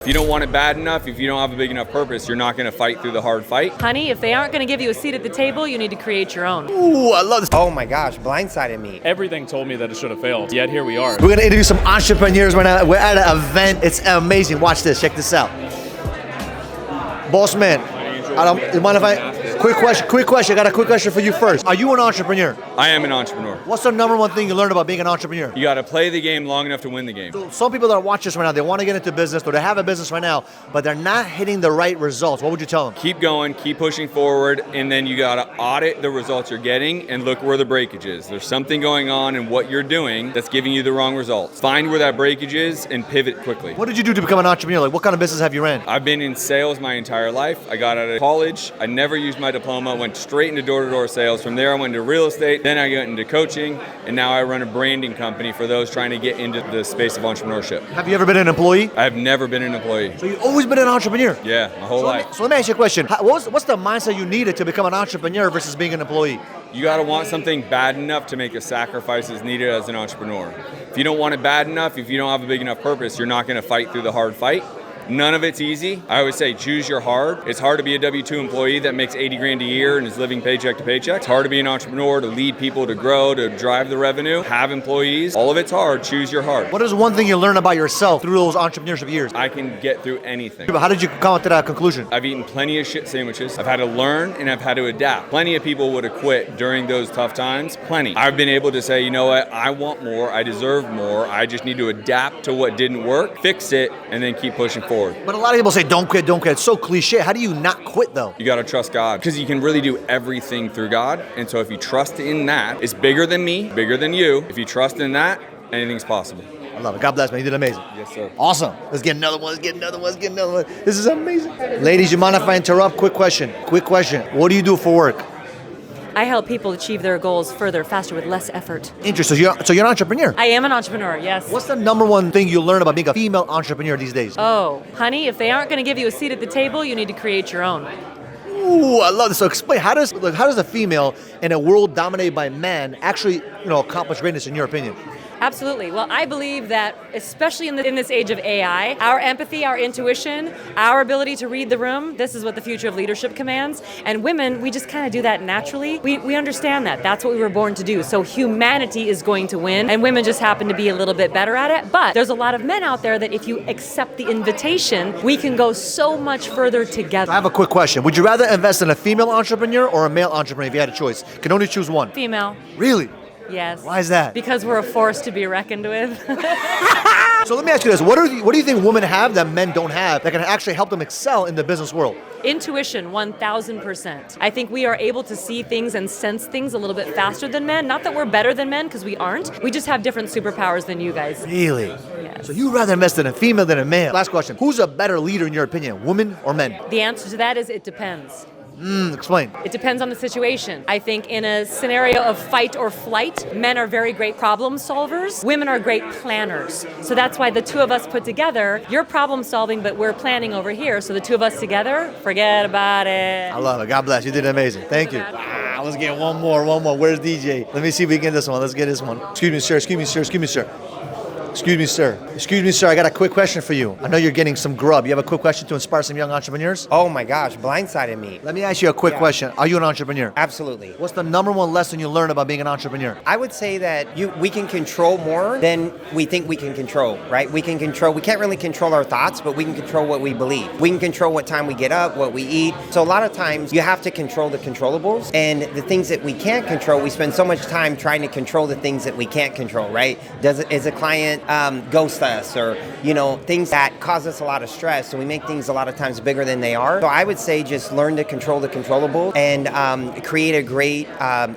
If you don't want it bad enough, if you don't have a big enough purpose, you're not going to fight through the hard fight. Honey, if they aren't going to give you a seat at the table, you need to create your own. Ooh, I love this. Oh my gosh, blindsided me. Everything told me that it should have failed, yet here we are. We're gonna interview some entrepreneurs right now. We're at an event. It's amazing. Watch this. Check this out. Boss man, you mind if I? Quick question. I got a quick question for you first. Are you an entrepreneur? I am an entrepreneur. What's the number one thing you learned about being an entrepreneur? You got to play the game long enough to win the game. So some people that are watching this right now, they want to get into business or they have a business right now, but they're not hitting the right results. What would you tell them? Keep going, keep pushing forward, and then you got to audit the results you're getting and look where the breakage is. There's something going on in what you're doing that's giving you the wrong results. Find where that breakage is and pivot quickly. What did you do to become an entrepreneur? Like, what kind of business have you ran? I've been in sales my entire life. I got out of college. I never used my diploma, went straight into door-to-door sales. From there, I went into real estate. Then I got into coaching, and now I run a branding company for those trying to get into the space of entrepreneurship. Have you ever been an employee? I've never been an employee. So you've always been an entrepreneur? Yeah, my whole life. So let me ask you a question. What's the mindset you needed to become an entrepreneur versus being an employee? You got to want something bad enough to make a sacrifices needed as an entrepreneur. If you don't want it bad enough, if you don't have a big enough purpose, you're not going to fight through the hard fight. None of it's easy. I always say choose your hard. It's hard to be a W-2 employee that makes 80 grand a year and is living paycheck to paycheck. It's hard to be an entrepreneur, to lead people, to grow, to drive the revenue, have employees. All of it's hard. Choose your hard. What is one thing you learned about yourself through those entrepreneurship years? I can get through anything. How did you come to that conclusion? I've eaten plenty of shit sandwiches. I've had to learn and I've had to adapt. Plenty of people would have quit during those tough times. Plenty. I've been able to say, you know what? I want more. I deserve more. I just need to adapt to what didn't work, fix it, and then keep pushing forward. But a lot of people say, don't quit. It's so cliche. How do you not quit though? You got to trust God because you can really do everything through God. And so if you trust in that, it's bigger than me, bigger than you. If you trust in that, anything's possible. I love it. God bless, man. You did amazing. Yes, sir. Awesome. Let's get another one. This is amazing. Ladies, you mind if I interrupt? Quick question. What do you do for work? I help people achieve their goals further, faster, with less effort. Interesting. So you're an entrepreneur. I am an entrepreneur, yes. What's the number one thing you learn about being a female entrepreneur these days? Oh, honey, if they aren't going to give you a seat at the table, you need to create your own. Ooh, I love this. So explain, how does a female in a world dominated by men actually, accomplish greatness in your opinion? Absolutely. Well, I believe that, especially in this age of AI, our empathy, our intuition, our ability to read the room, this is what the future of leadership commands. And women, we just kind of do that naturally. We understand that. That's what we were born to do. So humanity is going to win, and women just happen to be a little bit better at it. But there's a lot of men out there that if you accept the invitation, we can go so much further together. I have a quick question. Would you rather invest in a female entrepreneur or a male entrepreneur if you had a choice? You can only choose one. Female. Really? Yes. Why is that? Because we're a force to be reckoned with. So let me ask you this. What do you think women have that men don't have that can actually help them excel in the business world? Intuition, 1,000%. I think we are able to see things and sense things a little bit faster than men. Not that we're better than men, because we aren't. We just have different superpowers than you guys. Really? Yes. So you'd rather invest in a female than a male. Last question. Who's a better leader in your opinion, women or men? The answer to that is it depends. Explain. It depends on the situation. I think in a scenario of fight or flight, men are very great problem solvers. Women are great planners. So that's why the two of us put together, you're problem solving, but we're planning over here. So the two of us together, forget about it. I love it. God bless. You did amazing. Thank you. Wow, let's get one more. Where's DJ? Let me see if we can get this one. Let's get this one. Excuse me, sir. I got a quick question for you. I know you're getting some grub. You have a quick question to inspire some young entrepreneurs? Oh my gosh, blindsided me. Let me ask you a quick question. Are you an entrepreneur? Absolutely. What's the number one lesson you learned about being an entrepreneur? I would say that we can control more than we think we can control, right? We can't really control our thoughts, but we can control what we believe. We can control what time we get up, what we eat. So a lot of times you have to control the controllables, and the things that we can't control, we spend so much time trying to control the things that we can't control, right? Is a client ghost us, or things that cause us a lot of stress, so we make things a lot of times bigger than they are. So I would say just learn to control the controllable and create a great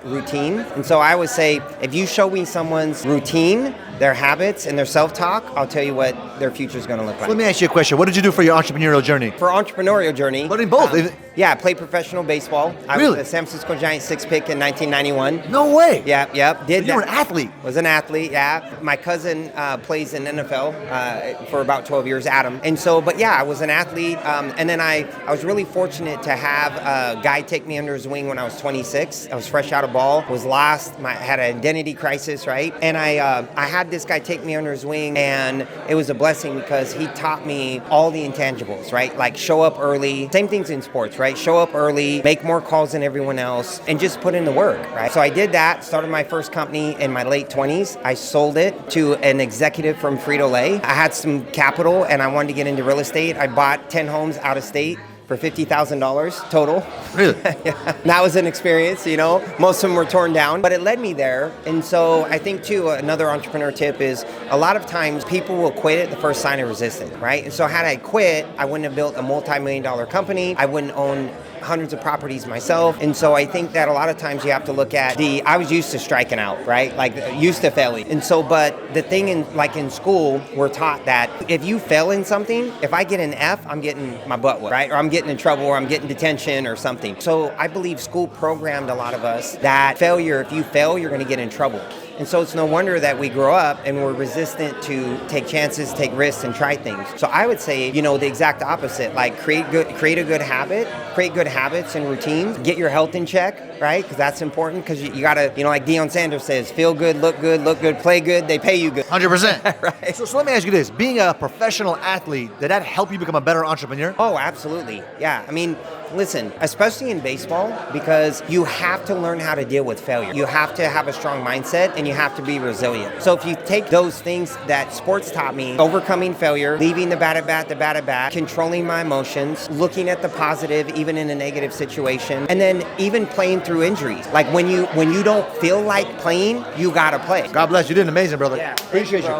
routine. And so I would say if you show me someone's routine, their habits, and their self-talk, I'll tell you what their future is going to look like. Let me ask you a question. What did you do for your entrepreneurial journey? For entrepreneurial journey, But in both. yeah, I played professional baseball. I Really? was a San Francisco Giants 6 pick in 1991. No way. Yep. You were an athlete. Was an athlete, yeah. My cousin plays in NFL for about 12 years, Adam. And so, but yeah, I was an athlete. And then I was really fortunate to have a guy take me under his wing when I was 26. I was fresh out of ball, was lost, had an identity crisis, right? And I had this guy take me under his wing, and it was a blessing because he taught me all the intangibles, right? Like show up early, same things in sports, right? Show up early, make more calls than everyone else, and just put in the work, right? So I did that, started my first company in my late 20s. I sold it to an executive from Frito-Lay. I had some capital and I wanted to get into real estate. I bought 10 homes out of state for $50,000 total. Really? Yeah. That was an experience, you know. Most of them were torn down, but it led me there. And so I think too, another entrepreneur tip is a lot of times people will quit at the first sign of resistance, right? And so had I quit, I wouldn't have built a multi-million-dollar company. I wouldn't own hundreds of properties myself. And so I think that a lot of times you have to look at I was used to striking out, right? Like used to failing. And so, but the thing in school, we're taught that if you fail in something, if I get an F, I'm getting my butt whooped, right? Or I'm getting in trouble, or I'm getting detention or something. So I believe school programmed a lot of us that failure, if you fail, you're going to get in trouble. And so it's no wonder that we grow up and we're resistant to take chances, take risks, and try things. So I would say, the exact opposite. Like create a good habit, create good habits and routines, get your health in check, right? Because that's important. Because you gotta, like Deion Sanders says, feel good, look good, play good. They pay you good. 100%. Right. So let me ask you this: being a professional athlete, did that help you become a better entrepreneur? Oh, absolutely. Yeah. I mean, listen, especially in baseball, because you have to learn how to deal with failure. You have to have a strong mindset and you have to be resilient. So if you take those things that sports taught me, overcoming failure, leaving the bat at bat, controlling my emotions, looking at the positive even in a negative situation, and then even playing through injuries. Like when you don't feel like playing, you gotta play. God bless you. Did amazing, brother. Yeah. Appreciate you.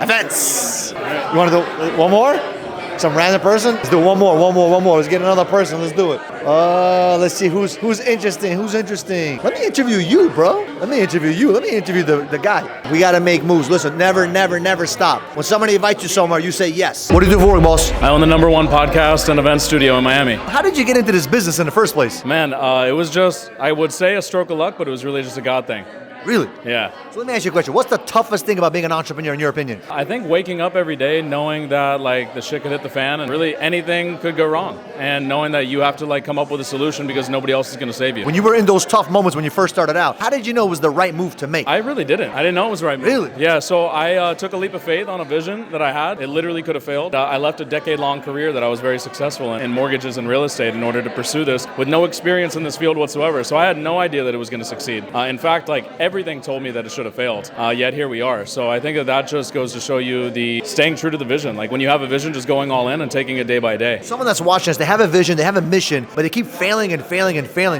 Events. You want to do one more? Some random person? Let's do one more. Let's get another person. Let's do it. Let's see who's interesting. Let me interview you, bro. Let me interview the guy. We got to make moves. Listen, never stop. When somebody invites you somewhere, you say yes. What do you do for work, boss? I own the #1 podcast and event studio in Miami. How did you get into this business in the first place? Man, it was just, I would say a stroke of luck, but it was really just a God thing. Really? Yeah. So let me ask you a question. What's the toughest thing about being an entrepreneur in your opinion? I think waking up every day knowing that like the shit could hit the fan and really anything could go wrong, and knowing that you have to like come up with a solution because nobody else is going to save you. When you were in those tough moments when you first started out, how did you know it was the right move to make? I really didn't. I didn't know it was the right move. Really? Yeah, so I took a leap of faith on a vision that I had. It literally could have failed. I left a decade-long career that I was very successful in mortgages and real estate in order to pursue this with no experience in this field whatsoever. So I had no idea that it was going to succeed. In fact, like everything told me that it should have failed, yet here we are. So I think that just goes to show you the staying true to the vision. Like when you have a vision, just going all in and taking it day by day. Someone that's watching us, they have a vision, they have a mission, but they keep failing.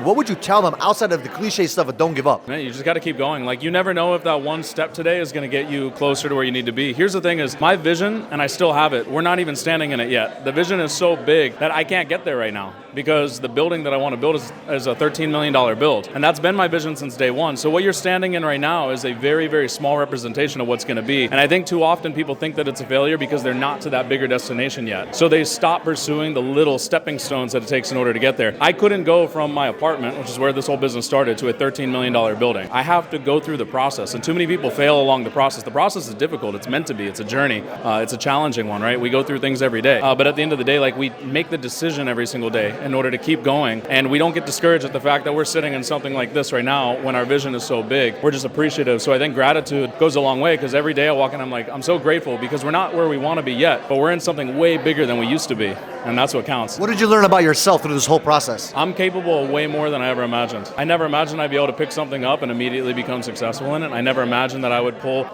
What would you tell them outside of the cliche stuff of don't give up? Man, you just got to keep going. Like you never know if that one step today is going to get you closer to where you need to be. Here's the thing is my vision, and I still have it, we're not even standing in it yet. The vision is so big that I can't get there right now because the building that I want to build is a $13 million build. And that's been my vision since day one. So what you're standing in right now is a very, very small representation of what's going to be. And I think too often people think that it's a failure because they're not to that bigger destination yet. So they stop pursuing the little stepping stones that it takes in order to get there. I couldn't go from my apartment, which is where this whole business started, to a $13 million building. I have to go through the process. And too many people fail along the process. The process is difficult. It's meant to be. It's a journey. It's a challenging one, right? We go through things every day. But at the end of the day, like we make the decision every single day in order to keep going. And we don't get discouraged at the fact that we're sitting in something like this right now when our vision is so big. We're just appreciative. So I think gratitude goes a long way because every day I walk in, I'm so grateful because we're not where we want to be yet, but we're in something way bigger than we used to be. And that's what counts. What did you learn about yourself through this whole process? I'm capable of way more than I ever imagined. I never imagined I'd be able to pick something up and immediately become successful in it. I never imagined that I would pull,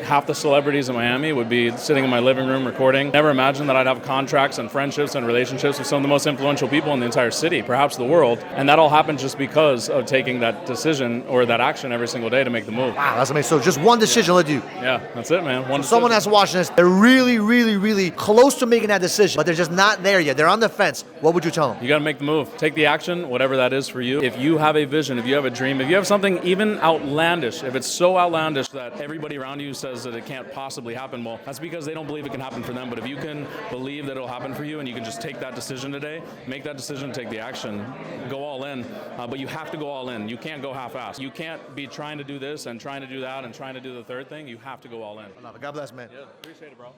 half the celebrities in Miami would be sitting in my living room recording. Never imagined that I'd have contracts and friendships and relationships with some of the most influential people in the entire city, perhaps the world. And that all happened just because of taking that decision or that action every single day to make the move. Wow, that's amazing. So just one decision led you. Yeah, that's it, man. Someone that's watching this, they're really, really, really close to making that decision, but they're just not there area. They're on the fence. What would you tell them? You got to make the move. Take the action, whatever that is for you. If you have a vision, if you have a dream, if you have something even outlandish, if it's so outlandish that everybody around you says that it can't possibly happen, well, that's because they don't believe it can happen for them. But if you can believe that it'll happen for you and you can just take that decision today, make that decision, take the action, go all in. But you have to go all in. You can't go half-assed. You can't be trying to do this and trying to do that and trying to do the third thing. You have to go all in. God bless, man. Yeah, appreciate it, bro.